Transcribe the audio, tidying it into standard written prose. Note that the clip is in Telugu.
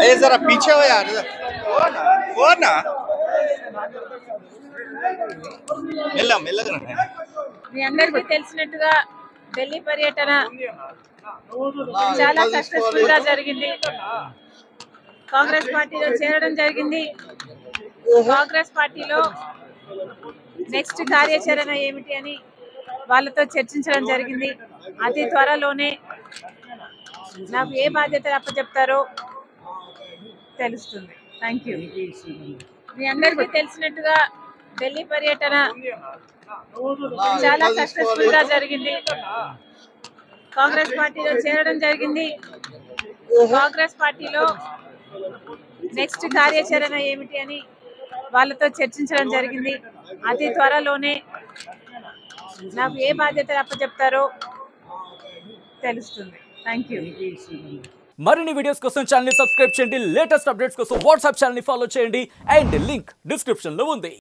ए जरा पीछे हो यार वो ना మెల్లగా మీ అందరికీ తెలిసినట్టుగా ఢిల్లీ పర్యటన చాలా సక్సెస్ఫుల్ గా జరిగింది. కాంగ్రెస్ పార్టీలో చేరడం జరిగింది. కాంగ్రెస్ పార్టీలో నెక్స్ట్ కార్యాచరణ ఏమిటి అని వాళ్ళతో చర్చించడం జరిగింది. అతి త్వరలోనే నాకు ఏ బాధ్యతలు అప్పచెప్తారో తెలుస్తుంది. Thank you. మీ అందరికీ తెలిసినట్టుగా ఢిల్లీ పర్యటన చాలా సక్సెస్ఫుల్ గా జరిగింది. కాంగ్రెస్ పార్టీలో చేరడం జరిగింది. కాంగ్రెస్ పార్టీలో నెక్స్ట్ కార్యాచరణ ఏమిటి అని వాళ్ళతో చర్చించడం జరిగింది. అతి త్వరలోనే నాకు ఏ బాధ్యతలు అప్పచెప్తారో తెలుస్తుంది. Thank you. మరిన్ని వీడియోస్ కోసం ఛానల్ ని సబ్స్క్రైబ్ చేయండి. లేటెస్ట్ అప్డేట్స్ కోసం వాట్సాప్ ఛానల్ ని ఫాలో చేయండి. అండ్ లింక్ డిస్క్రిప్షన్ లో ఉంది.